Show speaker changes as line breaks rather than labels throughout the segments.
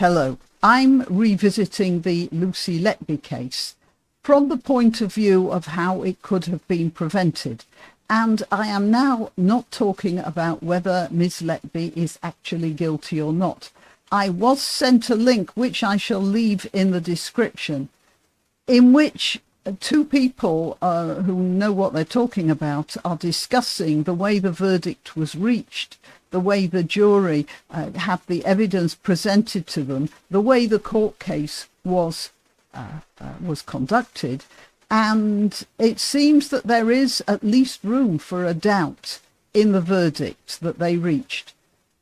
Hello, I'm revisiting the Lucy Letby case from the point of view of how it could have been prevented. And I am now not talking about whether Ms. Letby is actually guilty or not. I was sent a link, which I shall leave in the description, in which two people who know what they're talking about are discussing the way the verdict was reached, the way the jury had the evidence presented to them, the way the court case was conducted. And it seems that there is at least room for a doubt in the verdict that they reached.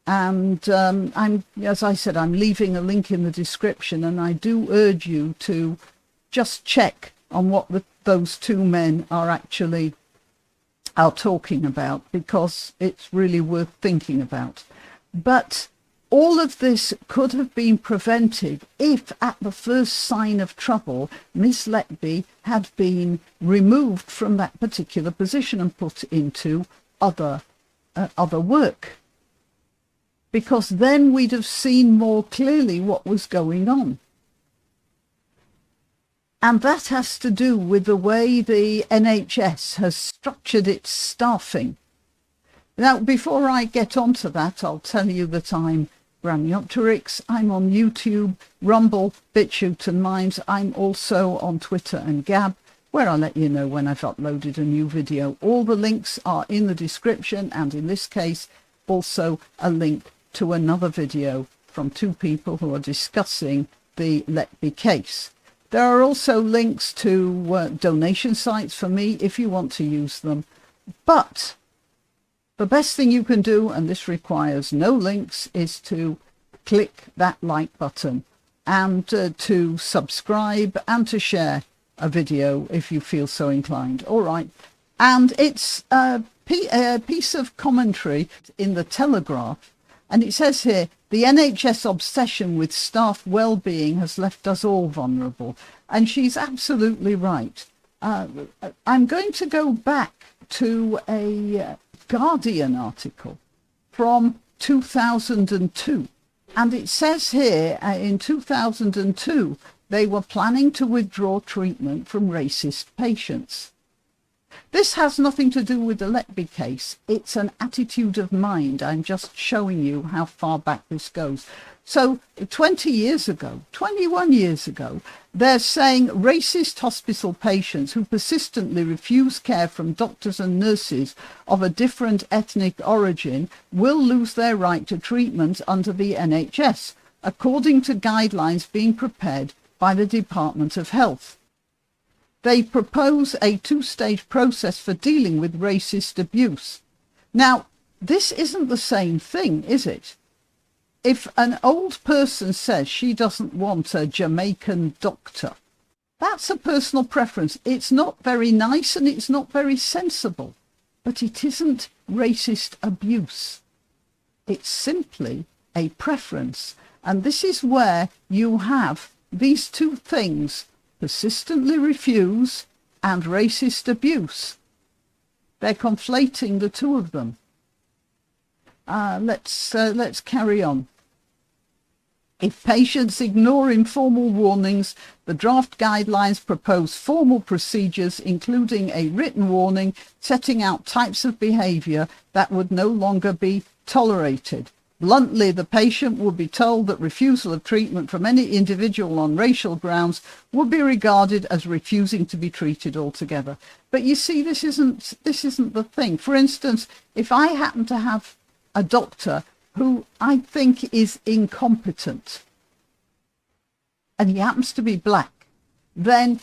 And as I said, I'm leaving a link in the description, and I do urge you to just check on what those two men are talking about, because it's really worth thinking about. But all of this could have been prevented if at the first sign of trouble Miss Letby had been removed from that particular position and put into other work, because then we'd have seen more clearly what was going on. And that has to do with the way the NHS has structured its staffing. Now, before I get onto that, I'll tell you that I'm Grannyopteryx. I'm on YouTube, Rumble, BitChute and Minds. I'm also on Twitter and Gab, where I let you know when I've uploaded a new video. All the links are in the description, and in this case, also a link to another video from two people who are discussing the Letby case. There are also links to donation sites for me if you want to use them. But the best thing you can do, and this requires no links, is to click that like button and to subscribe and to share a video if you feel so inclined. All right. And it's a piece of commentary in the Telegraph. And it says here, the NHS obsession with staff well-being has left us all vulnerable. And she's absolutely right. I'm going to go back to a Guardian article from 2002. And it says here, in 2002, they were planning to withdraw treatment from racist patients. This has nothing to do with the Letby case. It's an attitude of mind. I'm just showing you how far back this goes. So 20 years ago, 21 years ago, they're saying racist hospital patients who persistently refuse care from doctors and nurses of a different ethnic origin will lose their right to treatment under the NHS, according to guidelines being prepared by the Department of Health. They propose a two-stage process for dealing with racist abuse. Now, this isn't the same thing, is it? If an old person says she doesn't want a Jamaican doctor, that's a personal preference. It's not very nice and it's not very sensible, but it isn't racist abuse. It's simply a preference. And this is where you have these two things: persistently refuse and racist abuse. They're conflating the two of them. Let's carry on. If patients ignore informal warnings, the draft guidelines propose formal procedures, including a written warning setting out types of behaviour that would no longer be tolerated. Bluntly, the patient would be told that refusal of treatment from any individual on racial grounds would be regarded as refusing to be treated altogether. But you see, this isn't the thing. For instance, if I happen to have a doctor who I think is incompetent, and he happens to be black, then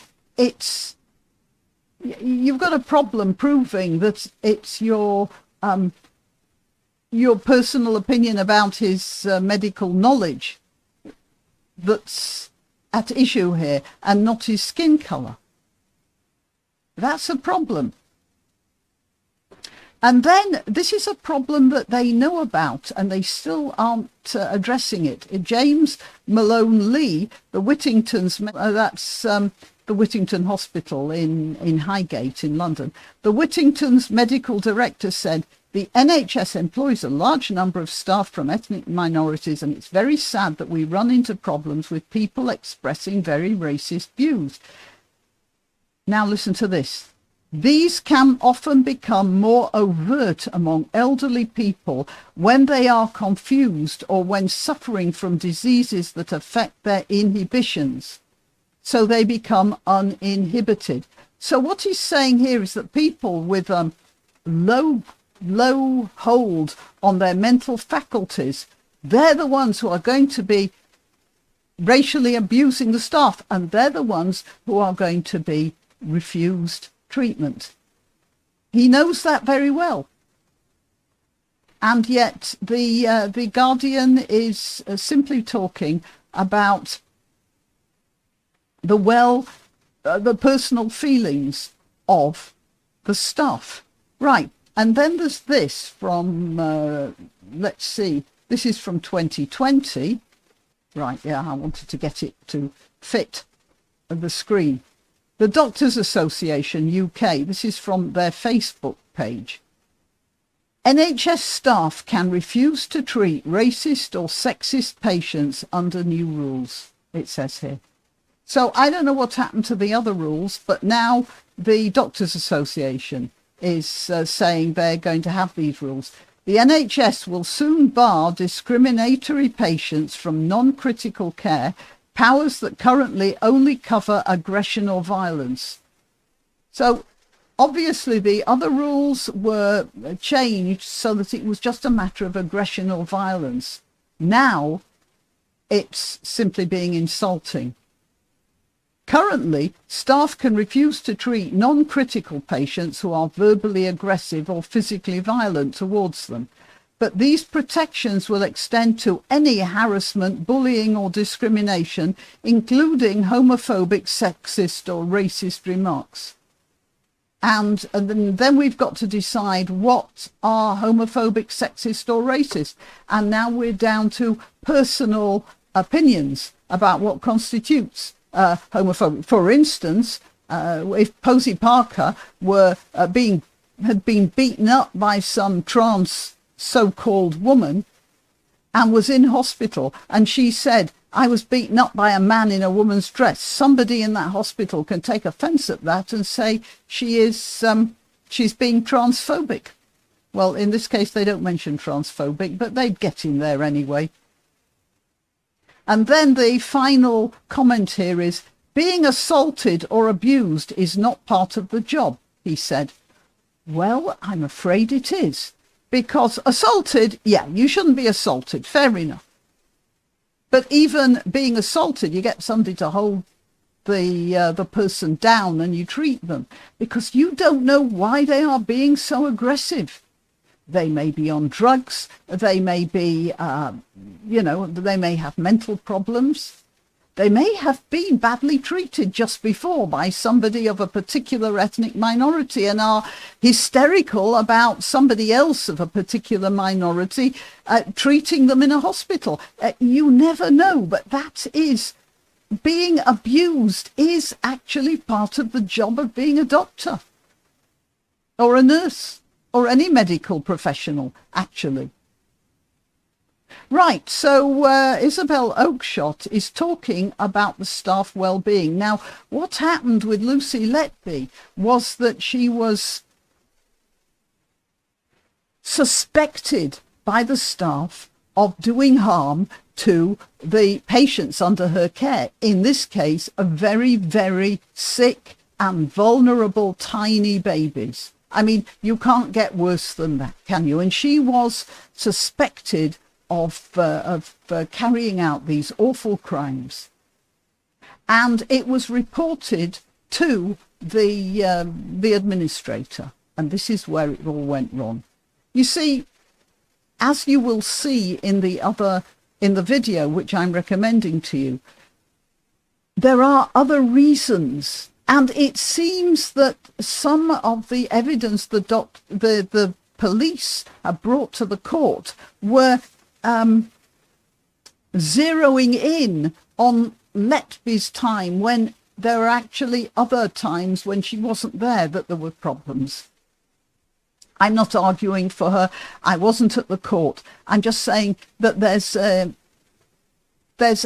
you've got a problem proving that it's your personal opinion about his medical knowledge that's at issue here, and not his skin colour. That's a problem. And then this is a problem that they know about and they still aren't addressing it. James Malone Lee, the Whittington's, that's the Whittington Hospital in Highgate in London. The Whittington's medical director said The NHS employs a large number of staff from ethnic minorities, and it's very sad that we run into problems with people expressing very racist views. Now listen to this. These can often become more overt among elderly people when they are confused or when suffering from diseases that affect their inhibitions. So they become uninhibited. So what he's saying here is that people with low hold on their mental faculties, they're the ones who are going to be racially abusing the staff, and they're the ones who are going to be refused treatment. He knows that very well. And yet the Guardian is simply talking about the personal feelings of the staff. Right. And then there's this from, let's see, this is from 2020. Right, yeah, I wanted to get it to fit the screen. The Doctors Association UK, this is from their Facebook page. NHS staff can refuse to treat racist or sexist patients under new rules, it says here. So I don't know what's happened to the other rules, but now the Doctors Association is saying they're going to have these rules. The NHS will soon bar discriminatory patients from non-critical care, powers that currently only cover aggression or violence. So obviously the other rules were changed so that it was just a matter of aggression or violence. Now it's simply being insulting. Currently, staff can refuse to treat non-critical patients who are verbally aggressive or physically violent towards them. But these protections will extend to any harassment, bullying or discrimination, including homophobic, sexist or racist remarks. And then we've got to decide what are homophobic, sexist or racist. And now we're down to personal opinions about what constitutes homophobic. For instance, if Posey Parker had been beaten up by some trans so-called woman and was in hospital, and she said, I was beaten up by a man in a woman's dress, somebody in that hospital can take offence at that and say she's being transphobic. Well, in this case, they don't mention transphobic, but they'd get in there anyway. And then the final comment here is, being assaulted or abused is not part of the job, he said. Well, I'm afraid it is. Because assaulted, yeah, you shouldn't be assaulted, fair enough. But even being assaulted, you get somebody to hold the person down and you treat them, because you don't know why they are being so aggressive. They may be on drugs, they may be, they may have mental problems. They may have been badly treated just before by somebody of a particular ethnic minority and are hysterical about somebody else of a particular minority treating them in a hospital. You never know, but that is, being abused is actually part of the job of being a doctor or a nurse or any medical professional, actually. Right, so Isabel Oakeshott is talking about the staff well-being. Now, what happened with Lucy Letby was that she was suspected by the staff of doing harm to the patients under her care. In this case, a very, very sick and vulnerable tiny babies. I mean, you can't get worse than that, can you? And she was suspected of carrying out these awful crimes, and it was reported to the administrator, and this is where it all went wrong. You see, as you will see in the video which I'm recommending to you, there are other reasons, and it seems that some of the evidence the police have brought to the court were zeroing in on Letby's time when there were actually other times when she wasn't there that there were problems. I'm not arguing for her. I wasn't at the court. I'm just saying that there's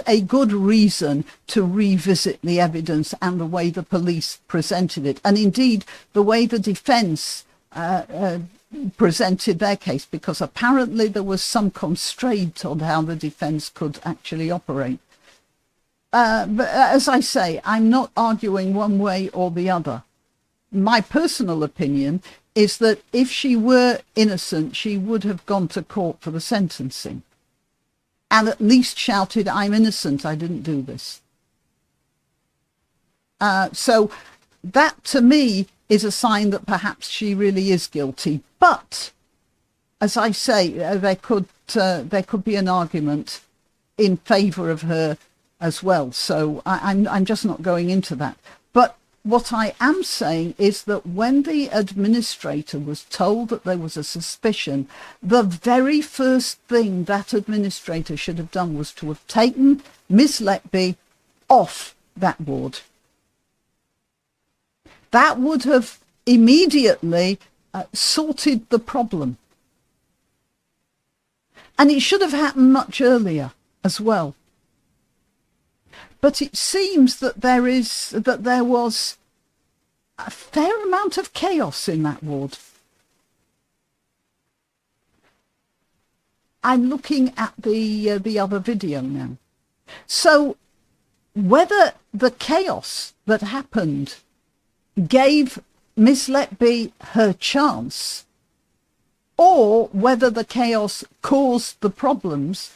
a good reason to revisit the evidence and the way the police presented it, and indeed the way the defence presented their case, because apparently there was some constraint on how the defence could actually operate. But as I say, I'm not arguing one way or the other. My personal opinion is that if she were innocent, she would have gone to court for the sentencing and at least shouted, "I'm innocent, I didn't do this." So that to me is a sign that perhaps she really is guilty. But as I say, there could be an argument in favour of her as well. So I'm just not going into that. But what I am saying is that when the administrator was told that there was a suspicion, the very first thing that administrator should have done was to have taken Miss Letby off that ward. That would have immediately sorted the problem. And it should have happened much earlier as well. But it seems that there was a fair amount of chaos in that ward. I'm looking at the other video now. So whether the chaos that happened gave Miss Letby her chance, or whether the chaos caused the problems,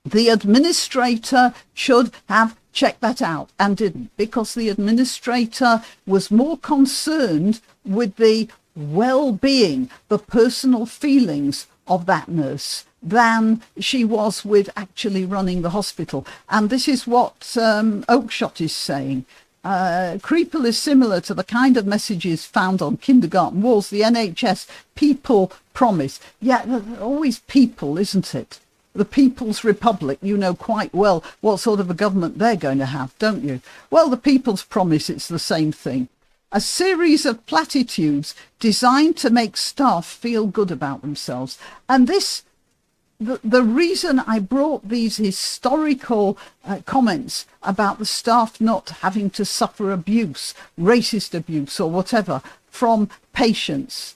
the administrator should have checked that out and didn't, because the administrator was more concerned with the well-being, the personal feelings of that nurse than she was with actually running the hospital. And this is what Oakeshott is saying. Creeple is similar to the kind of messages found on kindergarten walls. The NHS people promise. Yeah, always people, isn't it? The People's Republic, you know quite well what sort of a government they're going to have, don't you? Well, the People's Promise, it's the same thing. A series of platitudes designed to make staff feel good about themselves. And this, the reason I brought these historical comments about the staff not having to suffer abuse, racist abuse or whatever, from patients,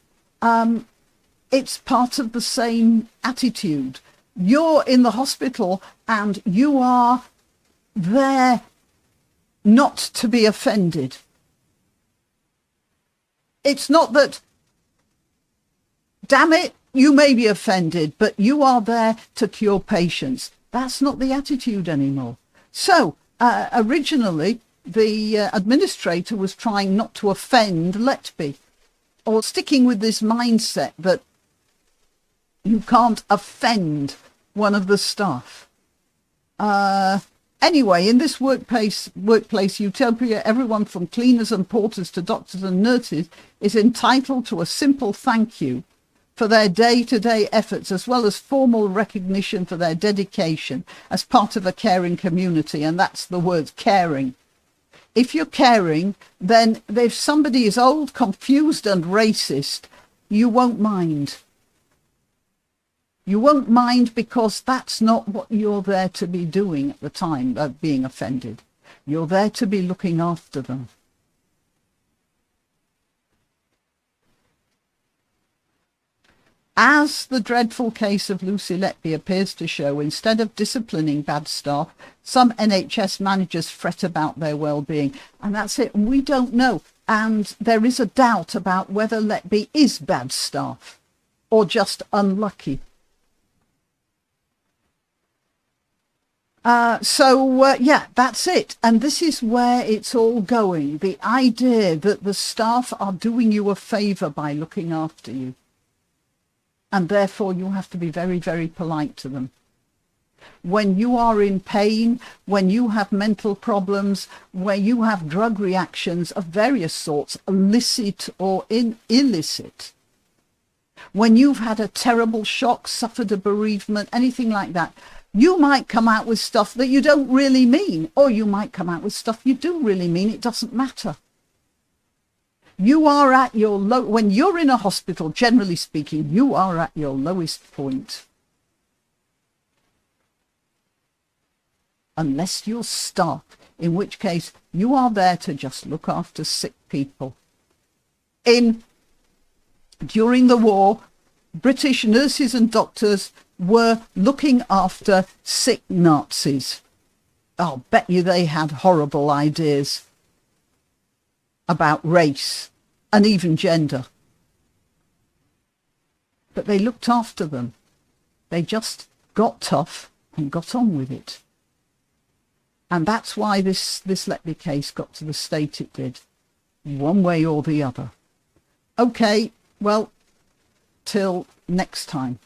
it's part of the same attitude. You're in the hospital and you are there not to be offended. It's not that, damn it, you may be offended, but you are there to cure patients. That's not the attitude anymore. So originally, the administrator was trying not to offend Letby, or sticking with this mindset that you can't offend one of the staff. Anyway, in this workplace utopia, everyone from cleaners and porters to doctors and nurses is entitled to a simple thank you for their day-to-day efforts, as well as formal recognition for their dedication as part of a caring community. And that's the word, caring. If you're caring, then if somebody is old, confused and racist, you won't mind. You won't mind, because that's not what you're there to be doing at the time of being offended. You're there to be looking after them. As the dreadful case of Lucy Letby appears to show, instead of disciplining bad staff, some NHS managers fret about their well-being. And that's it. We don't know. And there is a doubt about whether Letby is bad staff or just unlucky. Yeah, that's it. And this is where it's all going. The idea that the staff are doing you a favour by looking after you. And therefore you have to be very, very polite to them. When you are in pain, when you have mental problems, where you have drug reactions of various sorts, illicit or illicit, when you've had a terrible shock, suffered a bereavement, anything like that, you might come out with stuff that you don't really mean, or you might come out with stuff you do really mean. It doesn't matter. You are at your when you're in a hospital, generally speaking, you are at your lowest point. Unless you're staff, in which case you are there to just look after sick people. During the war, British nurses and doctors were looking after sick Nazis. I'll bet you they had horrible ideas about race and even gender. But they looked after them. They just got tough and got on with it. And that's why this Letby case got to the state it did, one way or the other. Okay, well, till next time.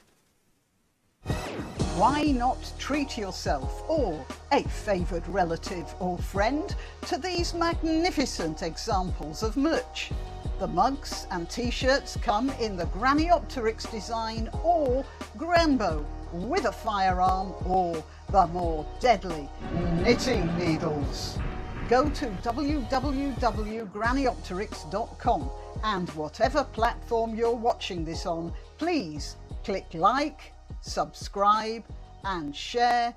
Why not treat yourself or a favoured relative or friend to these magnificent examples of merch? The mugs and t-shirts come in the Graniopteryx design or Grambo with a firearm or the more deadly knitting needles. Go to www.graniopteryx.com and whatever platform you're watching this on, please click like, subscribe and share.